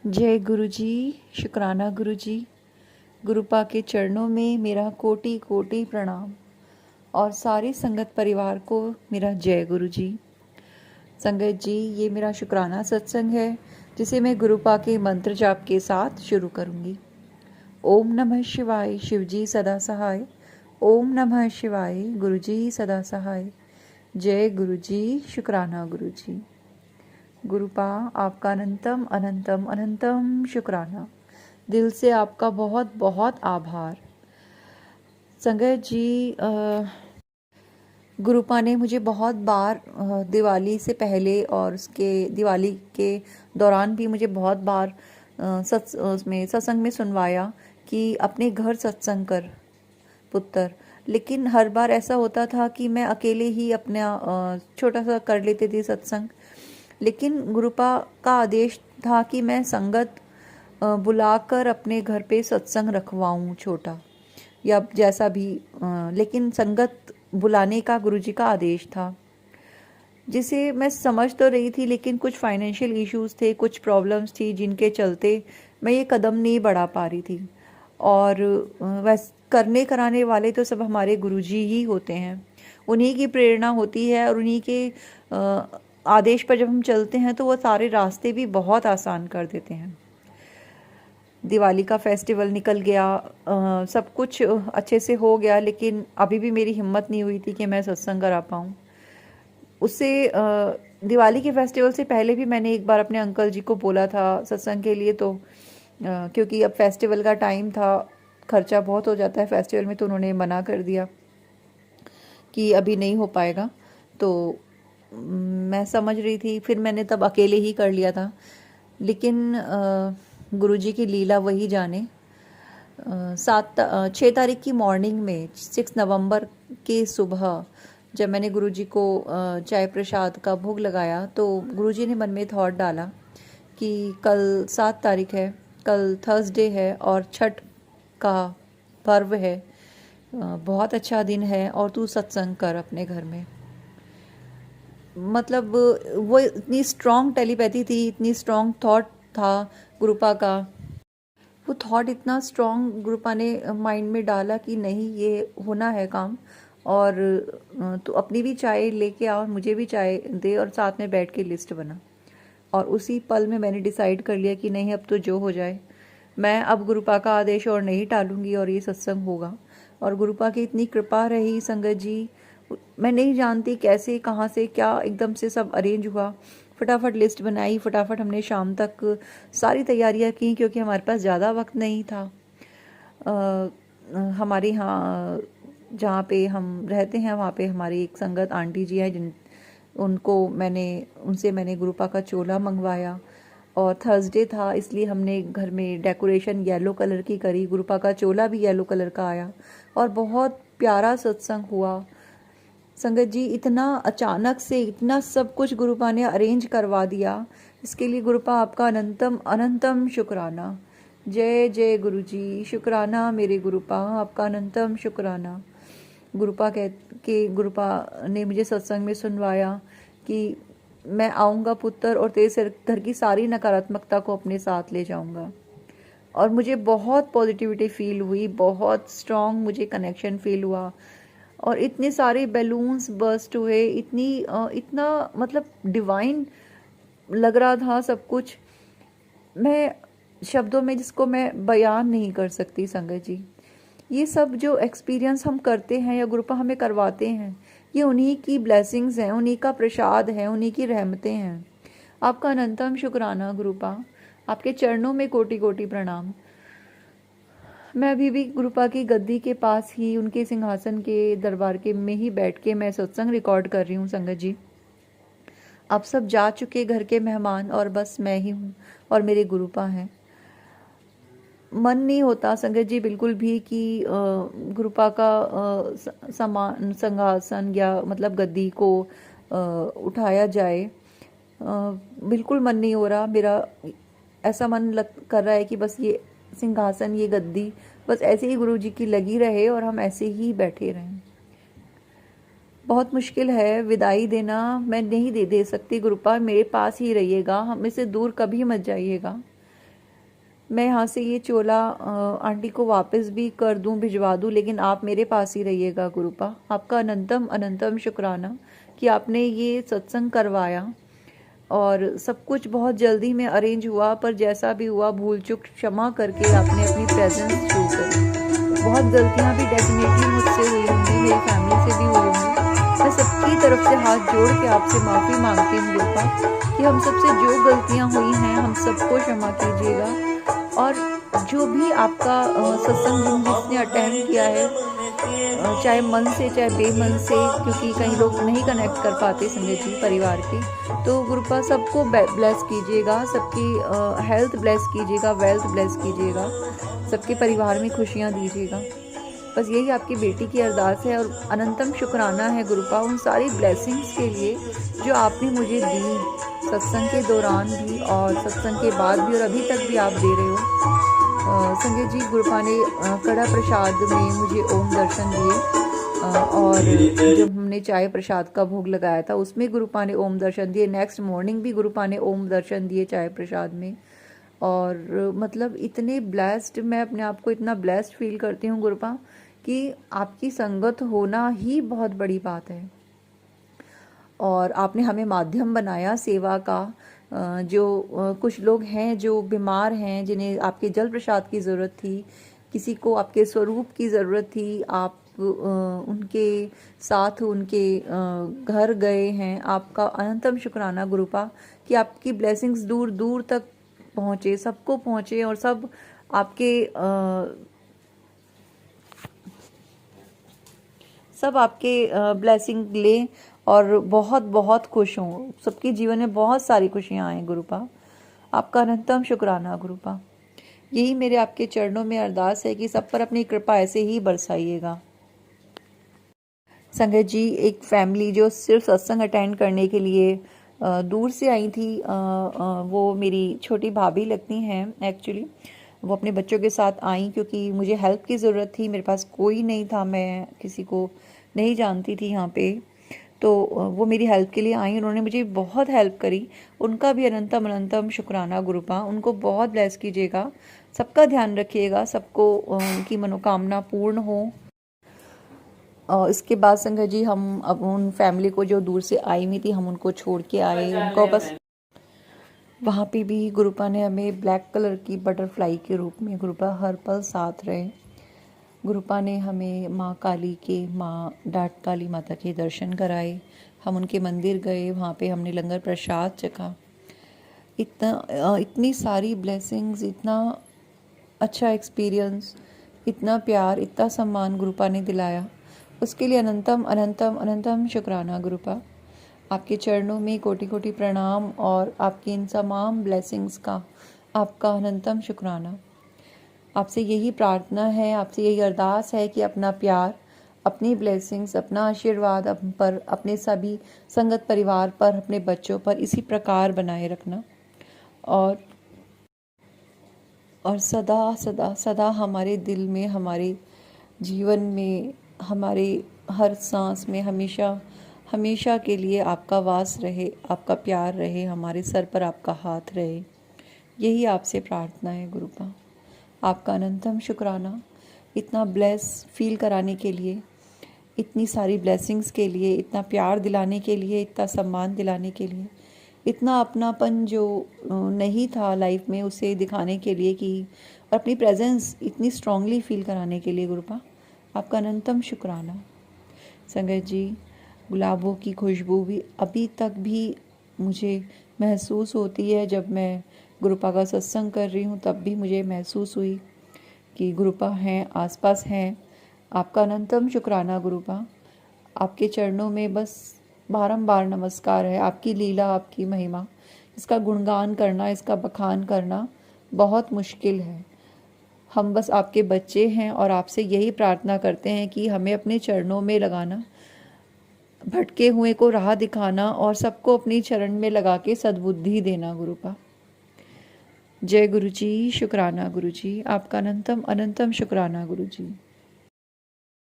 जय गुरु जी। शुक्राना गुरु जी। गुरुपा के चरणों में मेरा कोटि कोटि प्रणाम और सारी संगत परिवार को मेरा जय गुरु जी। संगत जी, ये मेरा शुक्राना सत्संग है जिसे मैं गुरुपा के मंत्र जाप के साथ शुरू करूंगी। ओम नमः शिवाय, शिव जी सदा सहाय। ओम नमः शिवाय, गुरु जी सदा सहाय। जय गुरु जी। शुक्राना गुरु जी। गुरुपा, आपका अनंतम अनंतम अनंतम शुक्राना। दिल से आपका बहुत बहुत आभार। संगत जी, गुरुपा ने मुझे बहुत बार दिवाली से पहले और उसके दिवाली के दौरान भी मुझे बहुत बार सत्संग में सुनवाया कि अपने घर सत्संग कर पुत्र। लेकिन हर बार ऐसा होता था कि मैं अकेले ही अपना छोटा सा कर लेते थे सत्संग। लेकिन गुरुपा का आदेश था कि मैं संगत बुलाकर अपने घर पे सत्संग रखवाऊं, छोटा या जैसा भी, लेकिन संगत बुलाने का गुरुजी का आदेश था, जिसे मैं समझ तो रही थी। लेकिन कुछ फाइनेंशियल इश्यूज थे, कुछ प्रॉब्लम्स थी जिनके चलते मैं ये कदम नहीं बढ़ा पा रही थी। और वैसे करने कराने वाले तो सब हमारे गुरुजी ही होते हैं, उन्हीं की प्रेरणा होती है और उन्हीं के आदेश पर जब हम चलते हैं तो वो सारे रास्ते भी बहुत आसान कर देते हैं। दिवाली का फेस्टिवल निकल गया, सब कुछ अच्छे से हो गया, लेकिन अभी भी मेरी हिम्मत नहीं हुई थी कि मैं सत्संग करा पाऊँ। उससे दिवाली के फेस्टिवल से पहले भी मैंने एक बार अपने अंकल जी को बोला था सत्संग के लिए, तो क्योंकि अब फेस्टिवल का टाइम था, खर्चा बहुत हो जाता है फेस्टिवल में, तो उन्होंने मना कर दिया कि अभी नहीं हो पाएगा। तो मैं समझ रही थी, फिर मैंने तब अकेले ही कर लिया था। लेकिन गुरुजी की लीला वही जाने। 6 तारीख की मॉर्निंग में, 6 नवंबर के सुबह, जब मैंने गुरुजी को चाय प्रसाद का भोग लगाया, तो गुरुजी ने मन में थॉट डाला कि कल 7 तारीख है, कल थर्सडे है और छठ का पर्व है, बहुत अच्छा दिन है और तू सत्संग कर अपने घर में। मतलब वो इतनी स्ट्रॉन्ग टेलीपैथी थी, इतनी स्ट्रॉन्ग थॉट था गुरुपा का। वो थॉट इतना स्ट्रॉन्ग गुरुपा ने माइंड में डाला कि नहीं, ये होना है काम। और तो अपनी भी चाय लेके आओ, मुझे भी चाय दे और साथ में बैठ के लिस्ट बना। और उसी पल में मैंने डिसाइड कर लिया कि नहीं, अब तो जो हो जाए, मैं अब गुरुपा का आदेश और नहीं टालूंगी और ये सत्संग होगा। और गुरुपा की इतनी कृपा रही संगत जी, मैं नहीं जानती कैसे, कहाँ से, क्या एकदम से सब अरेंज हुआ। फटाफट लिस्ट बनाई, फटाफट हमने शाम तक सारी तैयारियां की, क्योंकि हमारे पास ज़्यादा वक्त नहीं था। हमारे यहाँ जहाँ पे हम रहते हैं वहाँ पे हमारी एक संगत आंटी जी है, जिन उनसे मैंने गुरुपा का चोला मंगवाया। और थर्सडे था, इसलिए हमने घर में डेकोरेशन येलो कलर की करी, गुरुपा का चोला भी येलो कलर का आया और बहुत प्यारा सत्संग हुआ। संगत जी, इतना अचानक से इतना सब कुछ गुरुपा ने अरेंज करवा दिया, इसके लिए गुरुपा आपका अनंतम अनंतम शुक्राना। जय जय गुरु जी। शुक्राना मेरे गुरुपा, आपका अनंतम शुक्राना। गुरुपा ने मुझे सत्संग में सुनवाया कि मैं आऊँगा पुत्र और तेरे सिर घर की सारी नकारात्मकता को अपने साथ ले जाऊँगा। और मुझे बहुत पॉजिटिविटी फील हुई, बहुत स्ट्रॉन्ग मुझे कनेक्शन फील हुआ और इतने सारे बैलून्स बर्स्ट हुए, इतना मतलब डिवाइन लग रहा था सब कुछ। मैं शब्दों में जिसको मैं बयान नहीं कर सकती संगत जी। ये सब जो एक्सपीरियंस हम करते हैं या गुरुपा हमें करवाते हैं, ये उन्हीं की ब्लेसिंग्स हैं, उन्हीं का प्रसाद है, उन्हीं की रहमतें हैं। आपका अनंतम शुक्राना गुरुपा, आपके चरणों में कोटि कोटि प्रणाम। मैं अभी भी गुरुपा की गद्दी के पास ही, उनके सिंहासन के दरबार के में ही बैठ के मैं सत्संग रिकॉर्ड कर रही हूँ संगत जी। अब सब जा चुके घर के मेहमान और बस मैं ही हूँ और मेरे गुरुपा हैं। मन नहीं होता संगत जी बिल्कुल भी कि गुरुपा का समान सिंहासन या मतलब गद्दी को उठाया जाए। बिल्कुल मन नहीं हो रहा मेरा। ऐसा कर रहा है कि बस ये सिंहासन, ये गद्दी बस ऐसे ही गुरु जी की लगी रहे और हम ऐसे ही बैठे रहें। बहुत मुश्किल है विदाई देना, मैं नहीं दे सकती गुरुपा, मेरे पास ही रहिएगा, हम इससे दूर कभी मत जाइएगा। मैं यहाँ से ये चोला आंटी को वापस भी कर दूँ, भिजवा दूँ, लेकिन आप मेरे पास ही रहिएगा गुरुपा। आपका अनंतम अनंतम शुक्राना कि आपने ये सत्संग करवाया और सब कुछ बहुत जल्दी में अरेंज हुआ, पर जैसा भी हुआ भूल चूक क्षमा करके आपने अपनी प्रेजेंस शो करी। बहुत गलतियाँ भी डेफिनेटली मुझसे हुई होंगी, मेरी फैमिली से भी हुई होंगी। मैं सबकी तरफ से हाथ जोड़ के आपसे माफ़ी मांगती हूँ गुरुपा कि हम सबसे जो गलतियाँ हुई हैं हम सबको क्षमा कीजिएगा। और जो भी आपका सत्संग जिसने अटेंड किया है, चाहे मन से चाहे बेमन से, क्योंकि कई लोग नहीं कनेक्ट कर पाते संगत जी परिवार के, तो गुरुपा सबको ब्लेस कीजिएगा, सबकी हेल्थ ब्लेस कीजिएगा, वेल्थ ब्लेस कीजिएगा, सबके परिवार में खुशियाँ दीजिएगा। बस यही आपकी बेटी की अरदास है और अनंतम शुक्राना है गुरुपा उन सारी ब्लेसिंग्स के लिए जो आपने मुझे दी, सत्संग के दौरान भी और सत्संग के बाद भी और अभी तक भी आप दे रहे हो। संजय जी, गुरुपा ने कड़ा प्रसाद में मुझे ओम दर्शन दिए और जब हमने चाय प्रसाद का भोग लगाया था उसमें गुरुपा ने ओम दर्शन दिए। नेक्स्ट मॉर्निंग भी गुरुपा ने ओम दर्शन दिए चाय प्रसाद में। और मतलब इतने ब्लेस्ड, मैं अपने आप को इतना ब्लेस्ड फील करती हूँ गुरुपा कि आपकी संगत होना ही बहुत बड़ी बात है। और आपने हमें माध्यम बनाया सेवा का। जो कुछ लोग हैं जो बीमार हैं, जिन्हें आपके जल प्रसाद की ज़रूरत थी, किसी को आपके स्वरूप की ज़रूरत थी, आप उनके साथ उनके घर गए हैं। आपका अनंतम शुक्राना गुरुपा कि आपकी ब्लेसिंग्स दूर दूर तक पहुँचे, सबको पहुँचे और सब आपके ब्लेसिंग लें और बहुत बहुत खुश हों, सबके जीवन में बहुत सारी खुशियाँ आएँ गुरुपा। आपका अनंतम शुक्राना गुरुपा। यही मेरे आपके चरणों में अरदास है कि सब पर अपनी कृपा ऐसे ही बरसाइएगा। संगत जी, एक फैमिली जो सिर्फ सत्संग अटेंड करने के लिए दूर से आई थी, वो मेरी छोटी भाभी लगती हैं एक्चुअली। वो अपने बच्चों के साथ आई क्योंकि मुझे हेल्प की ज़रूरत थी, मेरे पास कोई नहीं था, मैं किसी को नहीं जानती थी यहाँ पे। तो वो मेरी हेल्प के लिए आई, उन्होंने मुझे बहुत हेल्प करी। उनका भी अनंतम अनंतम शुक्राना गुरुपा। उनको बहुत ब्लेस कीजिएगा, सबका ध्यान रखिएगा, सबको उनकी मनोकामना पूर्ण हो। इसके बाद संगत जी, हम अब उन फैमिली को जो दूर से आई हुई थी हम उनको छोड़ के आए। उनको बस वहाँ पे भी गुरुपा ने हमें ब्लैक कलर की बटरफ्लाई के रूप में गुरुपा हर पल साथ रहे। गुरुपा ने हमें माँ काली के, माँ डाट काली माता के दर्शन कराए। हम उनके मंदिर गए, वहाँ पे हमने लंगर प्रसाद चखा। इतनी सारी ब्लेसिंग्स, इतना अच्छा एक्सपीरियंस, इतना प्यार, इतना सम्मान गुरुपा ने दिलाया, उसके लिए अनंतम अनंतम अनंतम शुक्राना गुरुपा। आपके चरणों में कोटि कोटि प्रणाम और आपकी इन तमाम ब्लेसिंग्स का आपका अनंतम शुक्राना। आपसे यही प्रार्थना है, आपसे यही अरदास है कि अपना प्यार, अपनी ब्लेसिंग्स, अपना आशीर्वाद हम पर, अपने सभी संगत परिवार पर, अपने बच्चों पर इसी प्रकार बनाए रखना और सदा सदा सदा हमारे दिल में, हमारे जीवन में, हमारे हर सांस में हमेशा हमेशा के लिए आपका वास रहे, आपका प्यार रहे, हमारे सर पर आपका हाथ रहे। यही आपसे प्रार्थना है गुरुपा। आपका अनंतम शुक्राना इतना ब्लेस फील कराने के लिए, इतनी सारी ब्लेसिंग्स के लिए, इतना प्यार दिलाने के लिए, इतना सम्मान दिलाने के लिए, इतना अपनापन जो नहीं था लाइफ में उसे दिखाने के लिए कि अपनी प्रेजेंस इतनी स्ट्रांगली फील कराने के लिए गुरुपा आपका अनंतम शुक्राना। संगत जी, गुलाबों की खुशबू भी अभी तक भी मुझे महसूस होती है। जब मैं गुरुपा का सत्संग कर रही हूँ तब भी मुझे महसूस हुई कि गुरुपा हैं, आसपास हैं। आपका अनंतम शुक्राना गुरुपा। आपके चरणों में बस बारंबार नमस्कार है। आपकी लीला, आपकी महिमा, इसका गुणगान करना, इसका बखान करना बहुत मुश्किल है। हम बस आपके बच्चे हैं और आपसे यही प्रार्थना करते हैं कि हमें अपने चरणों में लगाना, भटके हुए को राह दिखाना और सबको अपनी चरण में लगा के सद्बुद्धि देना गुरुपा। जय गुरु जी, शुक्राना गुरु जी, आपका अनंतम अनंतम शुक्राना गुरु जी।